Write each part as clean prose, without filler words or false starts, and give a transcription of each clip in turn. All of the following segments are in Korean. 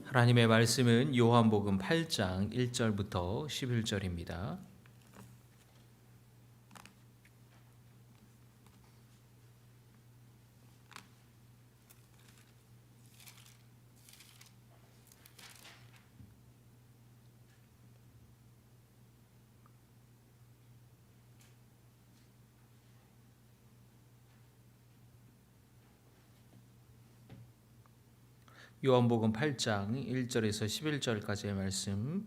하나님의 말씀은 요한복음 8장 1절부터 11절입니다. 요한복음 8장 1절에서 11절까지의 말씀.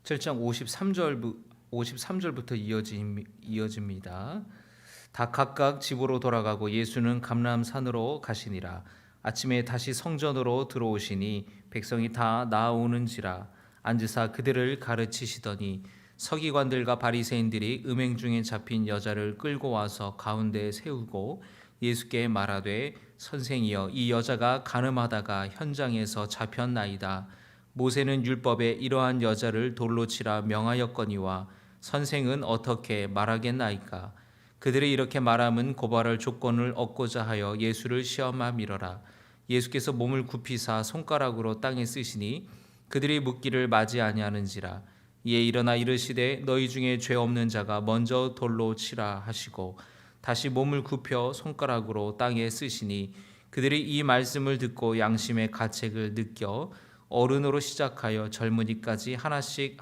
7장 53절부터 이어집니다. 다 각각 집으로 돌아가고 예수는 감람산으로 가시니라. 아침에 다시 성전으로 들어오시니 백성이 다 나아오는지라. 앉으사 그들을 가르치시더니 서기관들과 바리새인들이 음행 중에 잡힌 여자를 끌고 와서 가운데에 세우고 예수께 말하되 선생이여 이 여자가 간음하다가 현장에서 잡혔나이다. 모세는 율법에 이러한 여자를 돌로 치라 명하였거니와 선생은 어떻게 말하겠나이까. 그들이 이렇게 말함은 고발할 조건을 얻고자 하여 예수를 시험함이러라. 예수께서 몸을 굽히사 손가락으로 땅에 쓰시니 그들이 묻기를 맞이 아니하는지라. 이에 일어나 이르시되 너희 중에 죄 없는 자가 먼저 돌로 치라 하시고 다시 몸을 굽혀 손가락으로 땅에 쓰시니 그들이 이 말씀을 듣고 양심의 가책을 느껴 어른으로 시작하여 젊은이까지 하나씩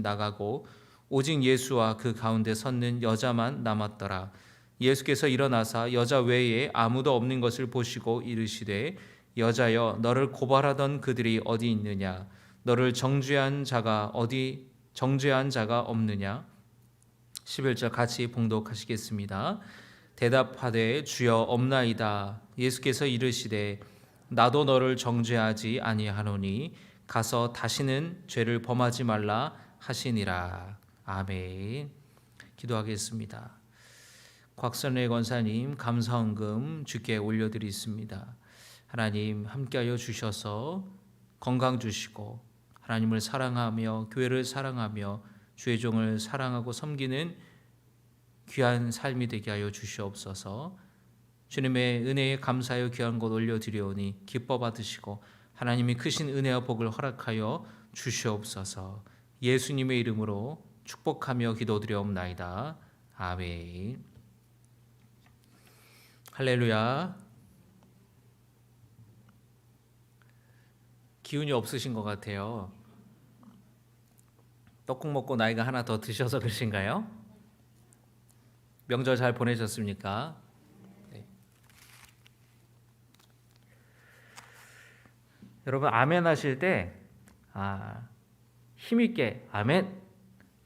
나가고 오직 예수와 그 가운데 섰는 여자만 남았더라. 예수께서 일어나사 여자 외에 아무도 없는 것을 보시고 이르시되 여자여 너를 고발하던 그들이 어디 있느냐. 너를 정죄한 자가 없느냐. 11절 같이 봉독하시겠습니다. 대답하되 주여 없나이다. 예수께서 이르시되 나도 너를 정죄하지 아니하노니 가서 다시는 죄를 범하지 말라 하시니라. 아멘. 기도하겠습니다. 곽선래 권사님 감사헌금 주께 올려드리겠습니다. 하나님 함께하여 주셔서 건강 주시고 하나님을 사랑하며 교회를 사랑하며 주의 종을 사랑하고 섬기는 귀한 삶이 되게 하여 주시옵소서. 주님의 은혜에 감사하여 귀한 것 올려드리오니 기뻐 받으시고 하나님이 크신 은혜와 복을 허락하여 주시옵소서. 예수님의 이름으로 축복하며 기도드리옵나이다. 아멘. 할렐루야. 기운이 없으신 것 같아요. 떡국 먹고 나이가 하나 더 드셔서 그러신가요? 명절 잘 보내셨습니까? 네. 여러분 아멘 하실 때 힘있게 아멘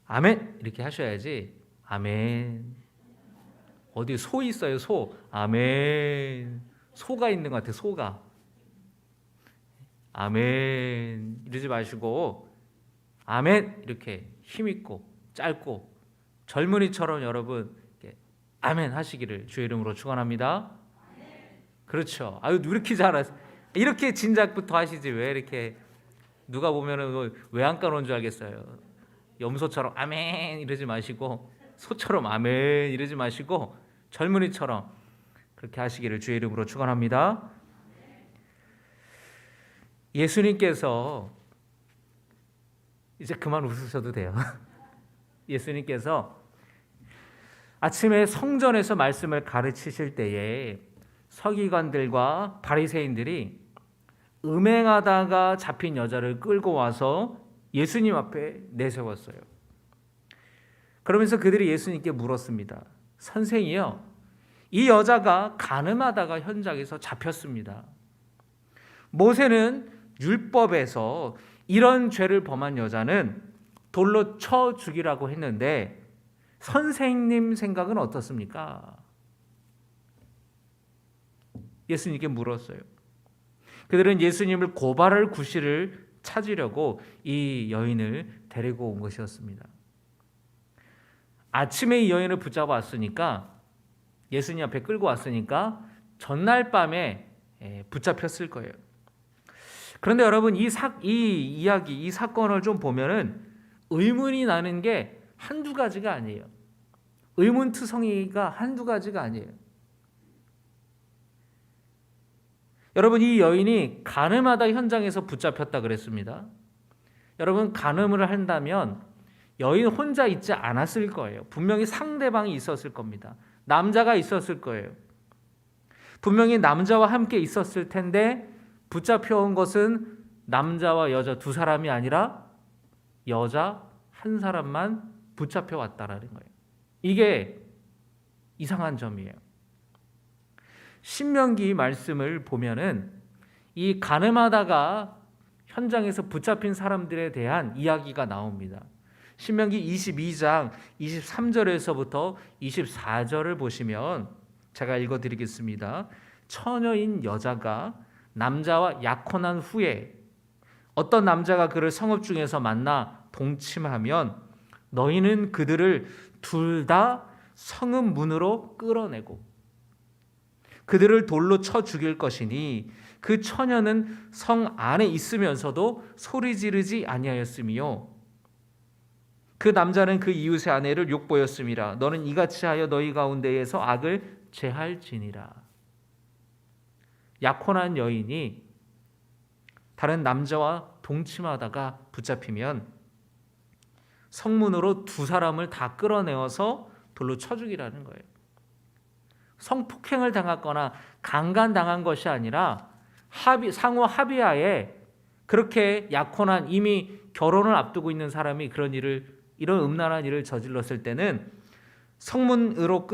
아멘 이렇게 하셔야지. 아멘. 어디 소 있어요? 소. 아멘. 소가 있는 것 같아요. 소가. 아멘 이러지 마시고 아멘 이렇게 힘있고 짧고 젊은이처럼 여러분 아멘 하시기를 주의 이름으로 축원합니다. 그렇죠. 아유 이렇게 잘하세요. 이렇게 진작부터 하시지 왜 이렇게 누가 보면은 외양간 온 줄 알겠어요. 염소처럼 아멘 이러지 마시고 소처럼 아멘 이러지 마시고 젊은이처럼 그렇게 하시기를 주의 이름으로 축원합니다. 예수님께서 이제 그만 웃으셔도 돼요. 예수님께서 아침에 성전에서 말씀을 가르치실 때에 서기관들과 바리새인들이 음행하다가 잡힌 여자를 끌고 와서 예수님 앞에 내세웠어요. 그러면서 그들이 예수님께 물었습니다. 선생이요, 이 여자가 간음하다가 현장에서 잡혔습니다. 모세는 율법에서 이런 죄를 범한 여자는 돌로 쳐 죽이라고 했는데 선생님 생각은 어떻습니까? 예수님께 물었어요. 그들은 예수님을 고발할 구실을 찾으려고 이 여인을 데리고 온 것이었습니다. 아침에 이 여인을 붙잡아 왔으니까 예수님 앞에 끌고 왔으니까 전날 밤에 붙잡혔을 거예요. 그런데 여러분 이 이야기, 이 사건을 좀 보면은 의문이 나는 게 한두 가지가 아니에요. 의문투성이가 한두 가지가 아니에요. 여러분, 이 여인이 간음하다 현장에서 붙잡혔다 그랬습니다. 여러분, 간음을 한다면 여인 혼자 있지 않았을 거예요. 분명히 상대방이 있었을 겁니다. 남자가 있었을 거예요. 분명히 남자와 함께 있었을 텐데 붙잡혀온 것은 남자와 여자 두 사람이 아니라 여자 한 사람만 붙잡혀 왔다라는 거예요. 이게 이상한 점이에요. 신명기 말씀을 보면은 이 간음하다가 현장에서 붙잡힌 사람들에 대한 이야기가 나옵니다. 신명기 22장 23절에서부터 24절을 보시면 제가 읽어드리겠습니다. 처녀인 여자가 남자와 약혼한 후에 어떤 남자가 그를 성읍 중에서 만나 동침하면 너희는 그들을 둘 다 성읍 문으로 끌어내고 그들을 돌로 쳐 죽일 것이니 그 처녀는 성 안에 있으면서도 소리 지르지 아니하였으며 그 남자는 그 이웃의 아내를 욕보였음이라. 너는 이같이 하여 너희 가운데에서 악을 제할지니라. 약혼한 여인이 다른 남자와 동침하다가 붙잡히면 성문으로 두 사람을 다 끌어내어서 돌로 쳐 죽이라는 거예요. 성폭행을 당했거나 강간당한 것이 아니라 상호 합의하에 그렇게 약혼한 이미 결혼을 앞두고 있는 사람이 이런 음란한 일을 저질렀을 때는 성문으로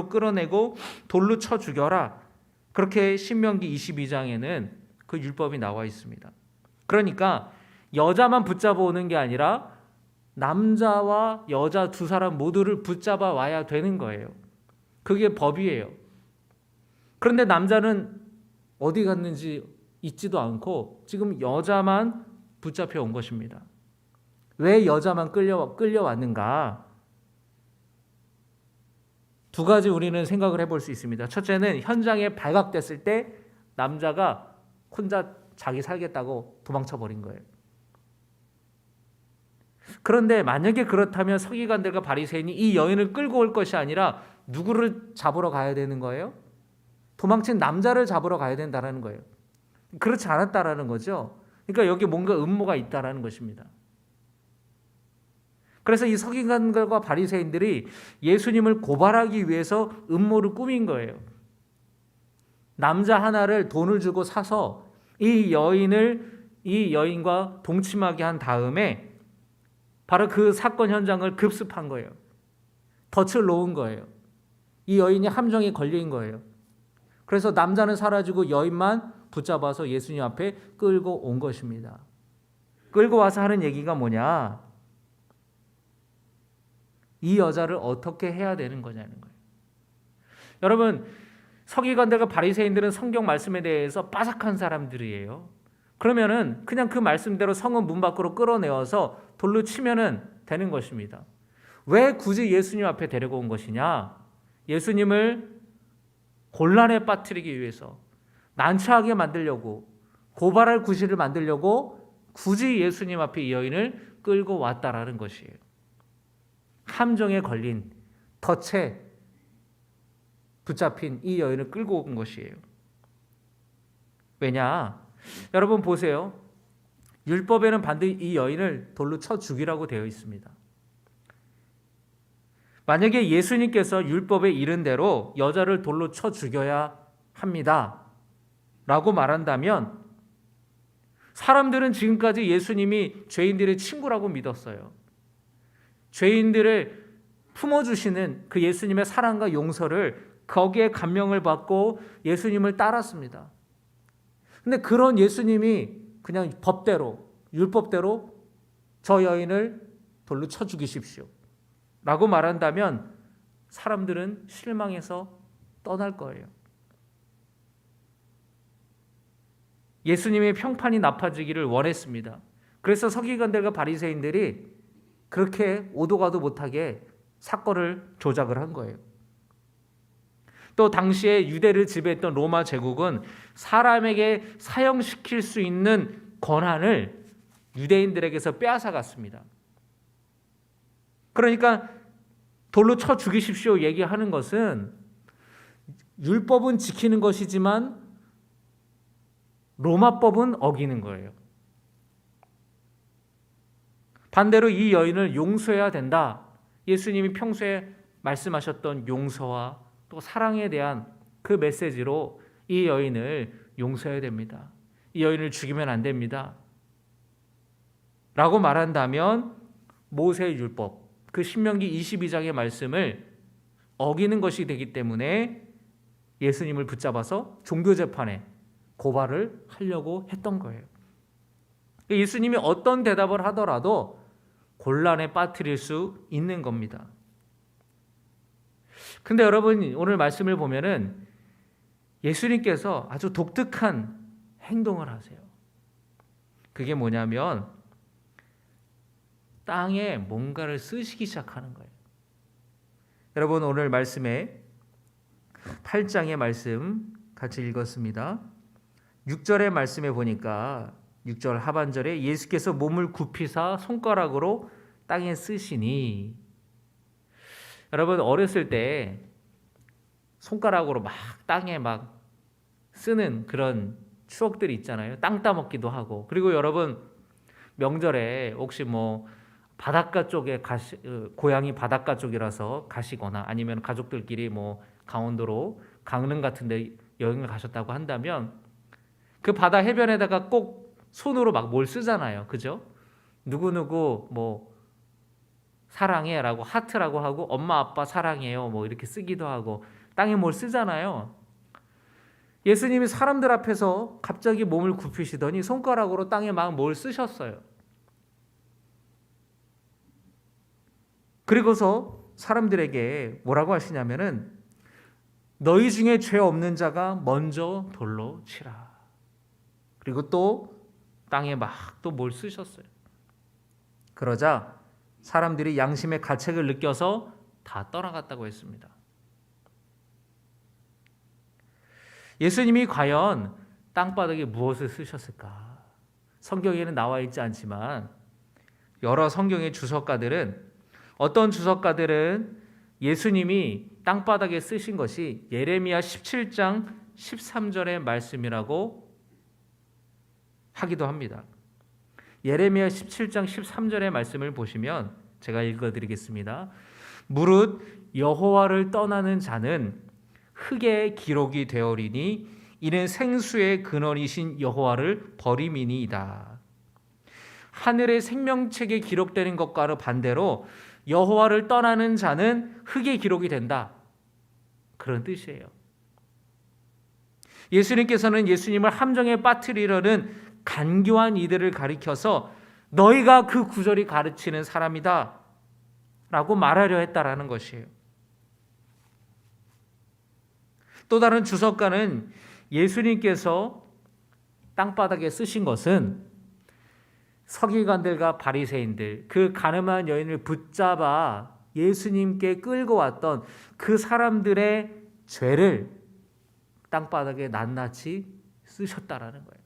끌어내고 돌로 쳐 죽여라. 그렇게 신명기 22장에는 그 율법이 나와 있습니다. 그러니까 여자만 붙잡아 오는 게 아니라 남자와 여자 두 사람 모두를 붙잡아 와야 되는 거예요. 그게 법이에요. 그런데 남자는 어디 갔는지 있지도 않고 지금 여자만 붙잡혀 온 것입니다. 왜 여자만 끌려왔는가? 두 가지 우리는 생각을 해볼 수 있습니다. 첫째는 현장에 발각됐을 때 남자가 혼자 자기 살겠다고 도망쳐버린 거예요. 그런데 만약에 그렇다면 서기관들과 바리새인이 이 여인을 끌고 올 것이 아니라 누구를 잡으러 가야 되는 거예요? 도망친 남자를 잡으러 가야 된다는 거예요. 그렇지 않았다라는 거죠. 그러니까 여기 뭔가 음모가 있다라는 것입니다. 그래서 이 서기관들과 바리새인들이 예수님을 고발하기 위해서 음모를 꾸민 거예요. 남자 하나를 돈을 주고 사서 이 여인과 동침하게 한 다음에 바로 그 사건 현장을 급습한 거예요. 덫을 놓은 거예요. 이 여인이 함정에 걸린 거예요. 그래서 남자는 사라지고 여인만 붙잡아서 예수님 앞에 끌고 온 것입니다. 끌고 와서 하는 얘기가 뭐냐? 이 여자를 어떻게 해야 되는 거냐는 거예요. 여러분, 서기관들과 바리새인들은 성경 말씀에 대해서 빠삭한 사람들이에요. 그러면은 그냥 그 말씀대로 성읍 문 밖으로 끌어내어서 돌로 치면은 되는 것입니다. 왜 굳이 예수님 앞에 데리고 온 것이냐? 예수님을 곤란에 빠뜨리기 위해서, 난처하게 만들려고, 고발할 구실을 만들려고 굳이 예수님 앞에 이 여인을 끌고 왔다라는 것이에요. 함정에 걸린, 덫에 붙잡힌 이 여인을 끌고 온 것이에요. 왜냐? 여러분 보세요. 율법에는 반드시 이 여인을 돌로 쳐 죽이라고 되어 있습니다. 만약에 예수님께서 율법에 이른 대로 여자를 돌로 쳐 죽여야 합니다 라고 말한다면 사람들은 지금까지 예수님이 죄인들의 친구라고 믿었어요. 죄인들을 품어주시는 그 예수님의 사랑과 용서를 거기에 감명을 받고 예수님을 따랐습니다. 근데 그런 예수님이 그냥 법대로, 율법대로 저 여인을 돌로 쳐 죽이십시오 라고 말한다면 사람들은 실망해서 떠날 거예요. 예수님의 평판이 나빠지기를 원했습니다. 그래서 서기관들과 바리새인들이 그렇게 오도 가도 못하게 사건을 조작을 한 거예요. 또 당시에 유대를 지배했던 로마 제국은 사람에게 사형시킬 수 있는 권한을 유대인들에게서 빼앗아갔습니다. 그러니까 돌로 쳐 죽이십시오 얘기하는 것은 율법은 지키는 것이지만 로마법은 어기는 거예요. 반대로 이 여인을 용서해야 된다. 예수님이 평소에 말씀하셨던 용서와 또 사랑에 대한 그 메시지로 이 여인을 용서해야 됩니다. 이 여인을 죽이면 안 됩니다. 라고 말한다면 모세의 율법, 그 신명기 22장의 말씀을 어기는 것이 되기 때문에 예수님을 붙잡아서 종교재판에 고발을 하려고 했던 거예요. 예수님이 어떤 대답을 하더라도 곤란에 빠뜨릴 수 있는 겁니다. 근데 여러분, 오늘 말씀을 보면은 예수님께서 아주 독특한 행동을 하세요. 그게 뭐냐면 땅에 뭔가를 쓰시기 시작하는 거예요. 여러분, 오늘 말씀에 8장의 말씀 같이 읽었습니다. 6절의 말씀에 보니까 6절 하반절에 예수께서 몸을 굽히사 손가락으로 땅에 쓰시니, 여러분 어렸을 때 손가락으로 막 땅에 막 쓰는 그런 추억들이 있잖아요. 땅 따먹기도 하고. 그리고 여러분 명절에 혹시 뭐 바닷가 쪽에 고향이 바닷가 쪽이라서 가시거나 아니면 가족들끼리 뭐 강원도로 강릉 같은 데 여행을 가셨다고 한다면 그 바다 해변에다가 꼭 손으로 막 뭘 쓰잖아요. 그죠? 누구누구 뭐 사랑해라고 하트라고 하고 엄마 아빠 사랑해요 뭐 이렇게 쓰기도 하고 땅에 뭘 쓰잖아요. 예수님이 사람들 앞에서 갑자기 몸을 굽히시더니 손가락으로 땅에 막 뭘 쓰셨어요. 그리고서 사람들에게 뭐라고 하시냐면은 너희 중에 죄 없는 자가 먼저 돌로 치라. 그리고 또 땅에 막 또 뭘 쓰셨어요. 그러자 사람들이 양심의 가책을 느껴서 다 떠나갔다고 했습니다. 예수님이 과연 땅바닥에 무엇을 쓰셨을까? 성경에는 나와 있지 않지만 여러 성경의 주석가들은, 어떤 주석가들은 예수님이 땅바닥에 쓰신 것이 예레미야 17장 13절의 말씀이라고 하기도 합니다. 예레미야 17장 13절의 말씀을 보시면 제가 읽어드리겠습니다. 무릇 여호와를 떠나는 자는 흙에 기록이 되어리니 이는 생수의 근원이신 여호와를 버림이니이다. 하늘의 생명책에 기록되는 것과는 반대로 여호와를 떠나는 자는 흙에 기록이 된다. 그런 뜻이에요. 예수님께서는 예수님을 함정에 빠뜨리려는 간교한 이들을 가리켜서 너희가 그 구절이 가르치는 사람이다 라고 말하려 했다라는 것이에요. 또 다른 주석가는 예수님께서 땅바닥에 쓰신 것은 서기관들과 바리새인들, 그 가늠한 여인을 붙잡아 예수님께 끌고 왔던 그 사람들의 죄를 땅바닥에 낱낱이 쓰셨다라는 거예요.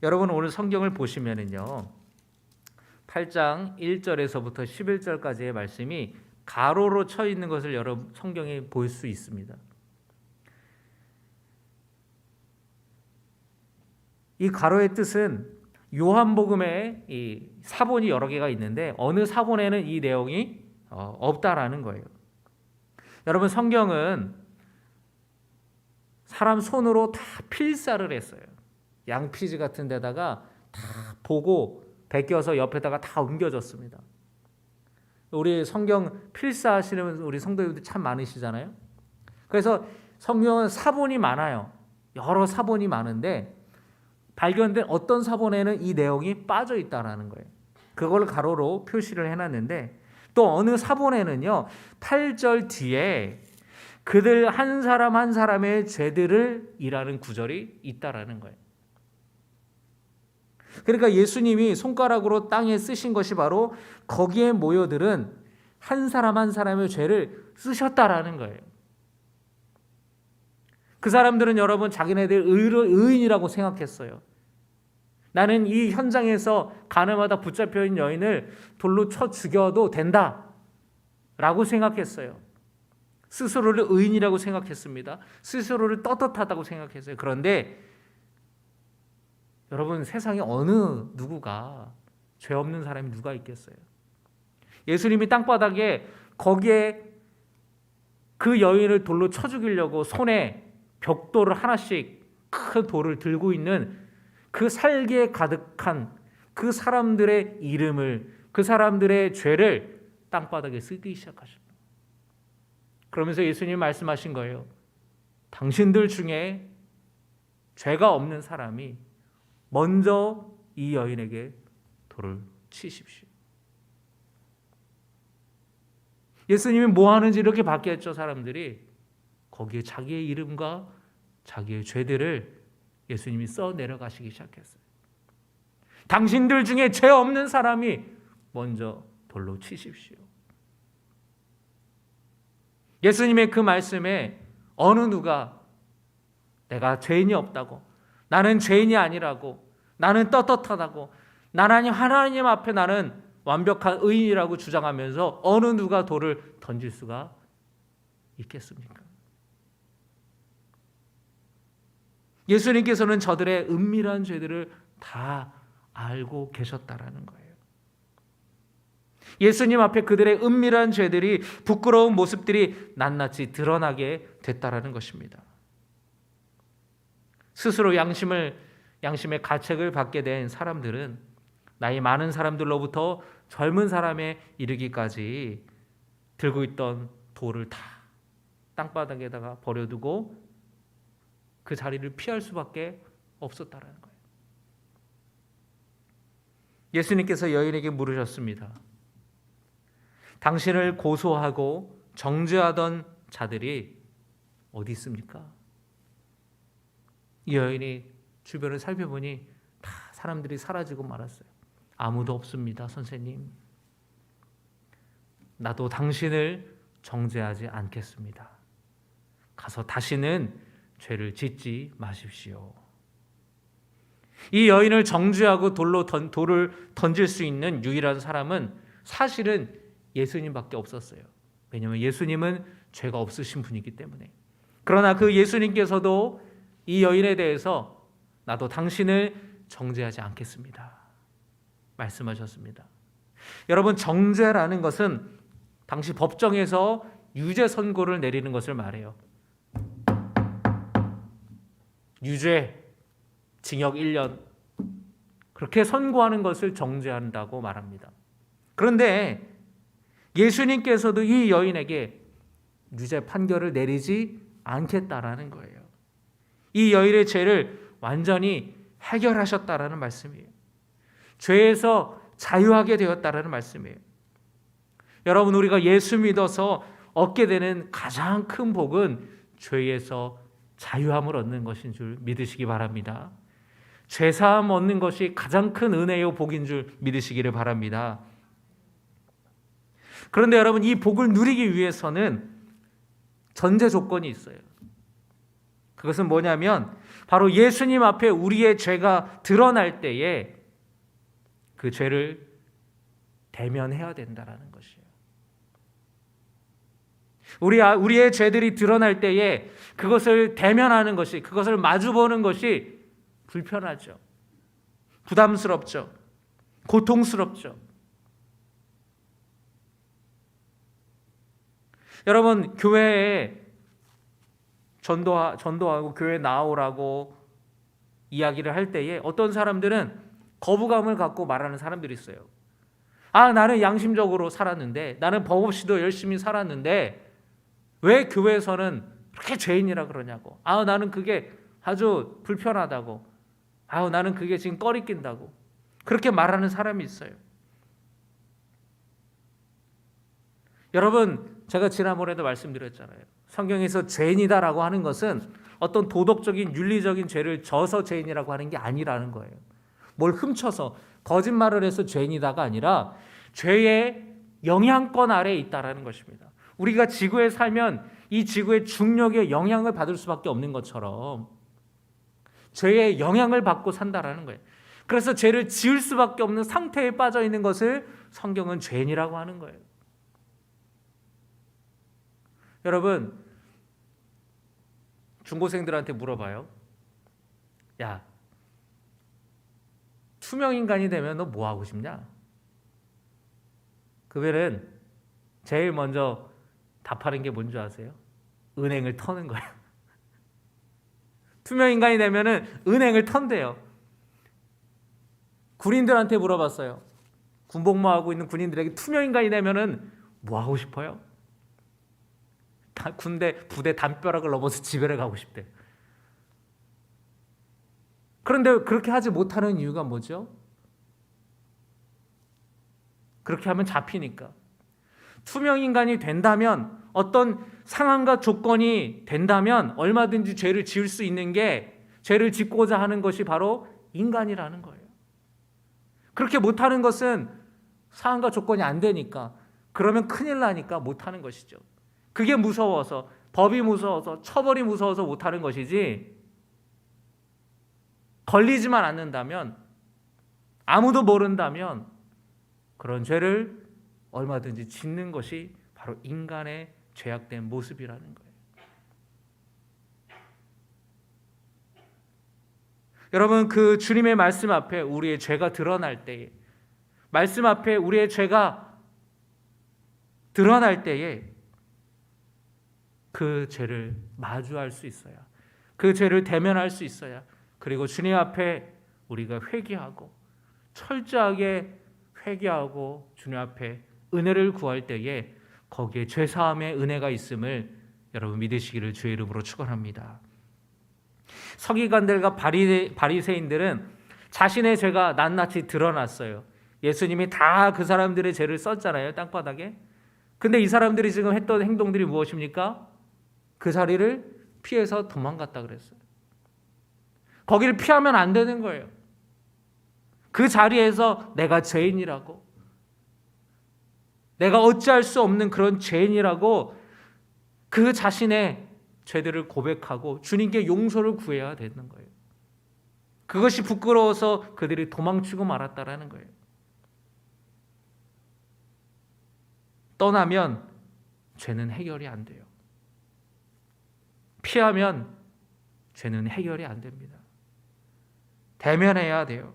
여러분 오늘 성경을 보시면은요, 8장 1절에서부터 11절까지의 말씀이 가로로 쳐 있는 것을 여러분 성경에 볼 수 있습니다. 이 가로의 뜻은 요한복음에 이 사본이 여러 개가 있는데 어느 사본에는 이 내용이 없다라는 거예요. 여러분 성경은 사람 손으로 다 필사를 했어요. 양피지 같은 데다가 다 보고 베껴서 옆에다가 다 옮겨졌습니다. 우리 성경 필사하시는 우리 성도님들 참 많으시잖아요. 그래서 성경은 사본이 많아요. 여러 사본이 많은데 발견된 어떤 사본에는 이 내용이 빠져 있다라는 거예요. 그걸 가로로 표시를 해놨는데 또 어느 사본에는요 8절 뒤에 그들 한 사람 한 사람의 죄들을 이라는 구절이 있다라는 거예요. 그러니까 예수님이 손가락으로 땅에 쓰신 것이 바로 거기에 모여들은 한 사람 한 사람의 죄를 쓰셨다라는 거예요. 그 사람들은 여러분 자기네들 의인이라고 생각했어요. 나는 이 현장에서 가늠하다 붙잡혀 있는 여인을 돌로 쳐 죽여도 된다 라고 생각했어요. 스스로를 의인이라고 생각했습니다. 스스로를 떳떳하다고 생각했어요. 그런데 여러분, 세상에 어느 누구가 죄 없는 사람이 누가 있겠어요? 예수님이 땅바닥에 거기에 그 여인을 돌로 쳐 죽이려고 손에 벽돌을 하나씩 큰 돌을 들고 있는 그 살기에 가득한 그 사람들의 이름을, 그 사람들의 죄를 땅바닥에 쓰기 시작하십니다. 그러면서 예수님이 말씀하신 거예요. 당신들 중에 죄가 없는 사람이 먼저 이 여인에게 돌을 치십시오. 예수님이 뭐 하는지 이렇게 봤겠죠. 사람들이 거기에 자기의 이름과 자기의 죄들을 예수님이 써 내려가시기 시작했어요. 당신들 중에 죄 없는 사람이 먼저 돌로 치십시오. 예수님의 그 말씀에 어느 누가 내가 죄인이 없다고, 나는 죄인이 아니라고, 나는 떳떳하다고, 나는 하나님 앞에 나는 완벽한 의인이라고 주장하면서 어느 누가 돌을 던질 수가 있겠습니까? 예수님께서는 저들의 은밀한 죄들을 다 알고 계셨다라는 거예요. 예수님 앞에 그들의 은밀한 죄들이, 부끄러운 모습들이 낱낱이 드러나게 됐다라는 것입니다. 스스로 양심의 가책을 받게 된 사람들은 나이 많은 사람들로부터 젊은 사람에 이르기까지 들고 있던 돌을 다 땅바닥에다가 버려두고 그 자리를 피할 수밖에 없었다라는 거예요. 예수님께서 여인에게 물으셨습니다. 당신을 고소하고 정죄하던 자들이 어디 있습니까? 이 여인이 주변을 살펴보니 다 사람들이 사라지고 말았어요. 아무도 없습니다, 선생님. 나도 당신을 정죄하지 않겠습니다. 가서 다시는 죄를 짓지 마십시오. 이 여인을 정죄하고 돌을 던질 수 있는 유일한 사람은 사실은 예수님밖에 없었어요. 왜냐하면 예수님은 죄가 없으신 분이기 때문에. 그러나 그 예수님께서도 이 여인에 대해서 나도 당신을 정죄하지 않겠습니다 말씀하셨습니다. 여러분, 정죄라는 것은 당시 법정에서 유죄 선고를 내리는 것을 말해요. 유죄, 징역 1년 그렇게 선고하는 것을 정죄한다고 말합니다. 그런데 예수님께서도 이 여인에게 유죄 판결을 내리지 않겠다라는 거예요. 이 여인의 죄를 완전히 해결하셨다라는 말씀이에요. 죄에서 자유하게 되었다라는 말씀이에요. 여러분, 우리가 예수 믿어서 얻게 되는 가장 큰 복은 죄에서 자유함을 얻는 것인 줄 믿으시기 바랍니다. 죄사함 얻는 것이 가장 큰 은혜요 복인 줄 믿으시기를 바랍니다. 그런데 여러분, 이 복을 누리기 위해서는 전제 조건이 있어요. 그것은 뭐냐면 바로 예수님 앞에 우리의 죄가 드러날 때에 그 죄를 대면해야 된다는 것이에요. 우리의 죄들이 드러날 때에 그것을 대면하는 것이, 그것을 마주보는 것이 불편하죠. 부담스럽죠. 고통스럽죠. 여러분, 교회에 전도하고 교회 나오라고 이야기를 할 때에 어떤 사람들은 거부감을 갖고 말하는 사람들이 있어요. 나는 양심적으로 살았는데, 나는 법 없이도 열심히 살았는데 왜 교회에서는 그렇게 죄인이라 그러냐고. 나는 그게 아주 불편하다고. 나는 그게 지금 꺼리낀다고. 그렇게 말하는 사람이 있어요. 여러분, 제가 지난번에도 말씀드렸잖아요. 성경에서 죄인이다라고 하는 것은 어떤 도덕적인 윤리적인 죄를 져서 죄인이라고 하는 게 아니라는 거예요. 뭘 훔쳐서 거짓말을 해서 죄인이다가 아니라 죄의 영향권 아래에 있다라는 것입니다. 우리가 지구에 살면 이 지구의 중력에 영향을 받을 수밖에 없는 것처럼 죄의 영향을 받고 산다라는 거예요. 그래서 죄를 지을 수밖에 없는 상태에 빠져 있는 것을 성경은 죄인이라고 하는 거예요. 여러분, 중고생들한테 물어봐요. 야, 투명인간이 되면 너 뭐 하고 싶냐? 그들은 제일 먼저 답하는 게 뭔지 아세요? 은행을 터는 거예요. 투명인간이 되면은 은행을 턴대요. 군인들한테 물어봤어요. 군복무하고 있는 군인들에게 투명인간이 되면은 뭐 하고 싶어요? 부대 담벼락을 넘어서 집에 가고 싶대. 그런데 그렇게 하지 못하는 이유가 뭐죠? 그렇게 하면 잡히니까. 투명인간이 된다면, 어떤 상황과 조건이 된다면 얼마든지 죄를 지을 수 있는 게, 죄를 짓고자 하는 것이 바로 인간이라는 거예요. 그렇게 못하는 것은 상황과 조건이 안 되니까, 그러면 큰일 나니까 못하는 것이죠. 그게 무서워서, 법이 무서워서, 처벌이 무서워서 못하는 것이지, 걸리지만 않는다면, 아무도 모른다면 그런 죄를 얼마든지 짓는 것이 바로 인간의 죄악된 모습이라는 거예요. 여러분, 그 주님의 말씀 앞에 우리의 죄가 드러날 때에, 말씀 앞에 우리의 죄가 드러날 때에 그 죄를 마주할 수 있어야, 그 죄를 대면할 수 있어야, 그리고 주님 앞에 우리가 회개하고 철저하게 회개하고 주님 앞에 은혜를 구할 때에 거기에 죄사함의 은혜가 있음을 여러분 믿으시기를 주의 이름으로 축원합니다. 서기관들과 바리새인들은 자신의 죄가 낱낱이 드러났어요. 예수님이 다 그 사람들의 죄를 썼잖아요, 땅바닥에. 근데 이 사람들이 지금 했던 행동들이 무엇입니까? 그 자리를 피해서 도망갔다 그랬어요. 거기를 피하면 안 되는 거예요. 그 자리에서 내가 죄인이라고, 내가 어찌할 수 없는 그런 죄인이라고 그 자신의 죄들을 고백하고 주님께 용서를 구해야 되는 거예요. 그것이 부끄러워서 그들이 도망치고 말았다라는 거예요. 떠나면 죄는 해결이 안 돼요. 피하면 죄는 해결이 안 됩니다. 대면해야 돼요.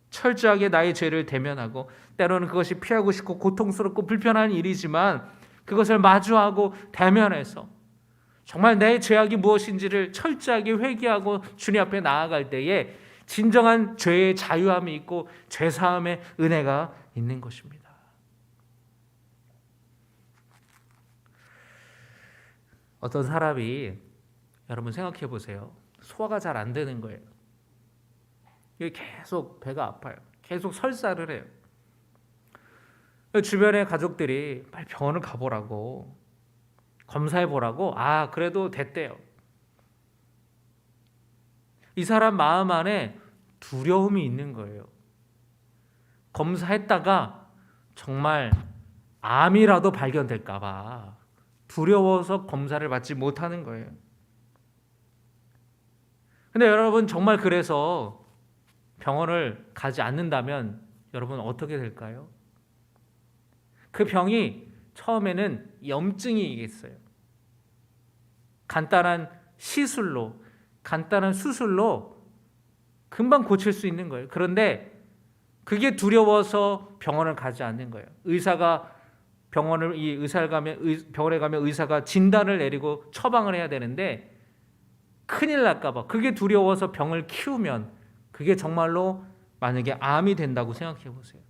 철저하게 나의 죄를 대면하고, 때로는 그것이 피하고 싶고 고통스럽고 불편한 일이지만 그것을 마주하고 대면해서 정말 내 죄악이 무엇인지를 철저하게 회개하고 주님 앞에 나아갈 때에 진정한 죄의 자유함이 있고 죄사함의 은혜가 있는 것입니다. 어떤 사람이, 여러분 생각해 보세요. 소화가 잘 안 되는 거예요. 계속 배가 아파요. 계속 설사를 해요. 주변의 가족들이 빨리 병원을 가보라고, 검사해보라고, 그래도 됐대요. 이 사람 마음 안에 두려움이 있는 거예요. 검사했다가 정말 암이라도 발견될까 봐 두려워서 검사를 받지 못하는 거예요. 근데 여러분, 정말 그래서 병원을 가지 않는다면 여러분 어떻게 될까요? 그 병이 처음에는 염증이겠어요. 간단한 시술로, 간단한 수술로 금방 고칠 수 있는 거예요. 그런데 그게 두려워서 병원을 가지 않는 거예요. 병원에 가면 의사가 진단을 내리고 처방을 해야 되는데 큰일 날까 봐, 그게 두려워서 병을 키우면 그게 정말로 만약에 암이 된다고 생각해 보세요.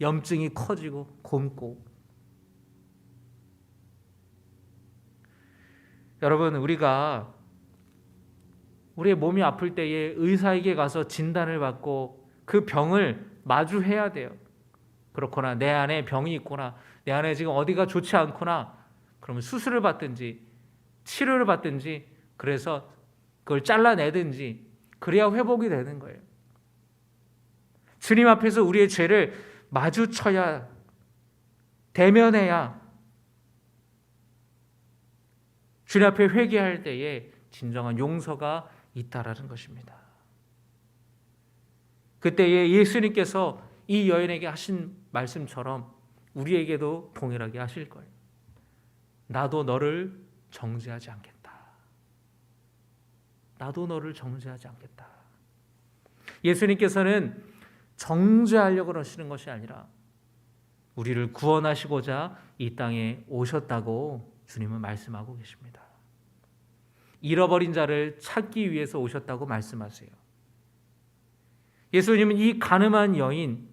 염증이 커지고 곪고. 여러분, 우리가 우리의 몸이 아플 때에 의사에게 가서 진단을 받고 그 병을 마주해야 돼요. 그렇구나, 내 안에 병이 있구나, 내 안에 지금 어디가 좋지 않구나. 그러면 수술을 받든지 치료를 받든지, 그래서 그걸 잘라내든지, 그래야 회복이 되는 거예요. 주님 앞에서 우리의 죄를 마주쳐야, 대면해야 주님 앞에 회개할 때에 진정한 용서가 있다라는 것입니다. 그때에 예수님께서 이 여인에게 하신 말씀처럼 우리에게도 동일하게 하실 거예요. 나도 너를 정죄하지 않겠다. 나도 너를 정죄하지 않겠다. 예수님께서는 정죄하려고 하시는 것이 아니라 우리를 구원하시고자 이 땅에 오셨다고 주님은 말씀하고 계십니다. 잃어버린 자를 찾기 위해서 오셨다고 말씀하세요. 예수님은 이 간음한 여인,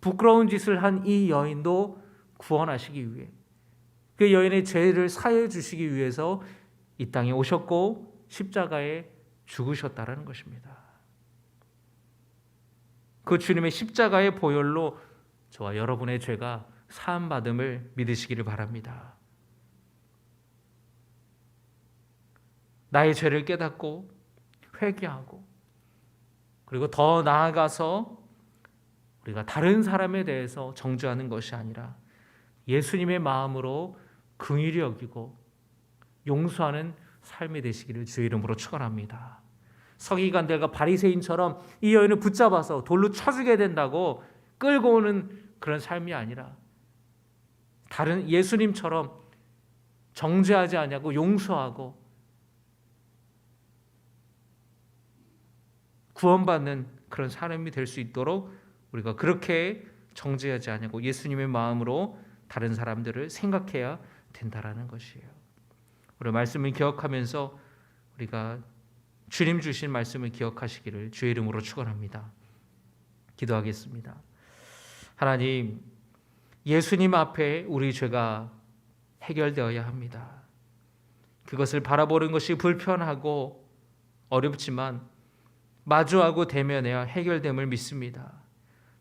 부끄러운 짓을 한 이 여인도 구원하시기 위해, 그 여인의 죄를 사해 주시기 위해서 이 땅에 오셨고 십자가에 죽으셨다라는 것입니다. 그 주님의 십자가의 보혈로 저와 여러분의 죄가 사함받음을 믿으시기를 바랍니다. 나의 죄를 깨닫고 회개하고, 그리고 더 나아가서 우리가 다른 사람에 대해서 정죄하는 것이 아니라 예수님의 마음으로 긍휼히 여기고 용서하는 삶이 되시기를 주의 이름으로 축원합니다. 서기관들과 바리새인처럼 이 여인을 붙잡아서 돌로 쳐주게 된다고 끌고 오는 그런 삶이 아니라 다른 예수님처럼 정죄하지 않냐고 용서하고 구원받는 그런 사람이 될 수 있도록 우리가 그렇게 정죄하지 않냐고 예수님의 마음으로 다른 사람들을 생각해야 된다라는 것이에요. 우리 말씀을 기억하면서 우리가 주님 주신 말씀을 기억하시기를 주의 이름으로 축원합니다. 기도하겠습니다. 하나님, 예수님 앞에 우리 죄가 해결되어야 합니다. 그것을 바라보는 것이 불편하고 어렵지만 마주하고 대면해야 해결됨을 믿습니다.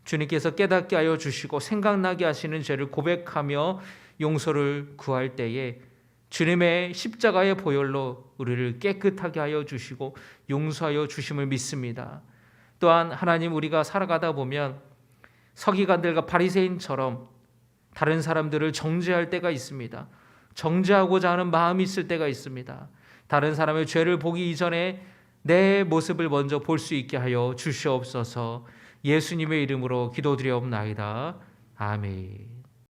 주님께서 깨닫게 하여 주시고 생각나게 하시는 죄를 고백하며 용서를 구할 때에 주님의 십자가의 보혈로 우리를 깨끗하게 하여 주시고 용서하여 주심을 믿습니다. 또한 하나님, 우리가 살아가다 보면 서기관들과 바리새인처럼 다른 사람들을 정죄할 때가 있습니다. 정죄하고자 하는 마음이 있을 때가 있습니다. 다른 사람의 죄를 보기 이전에 내 모습을 먼저 볼 수 있게 하여 주시옵소서. 예수님의 이름으로 기도드리옵나이다. 아멘.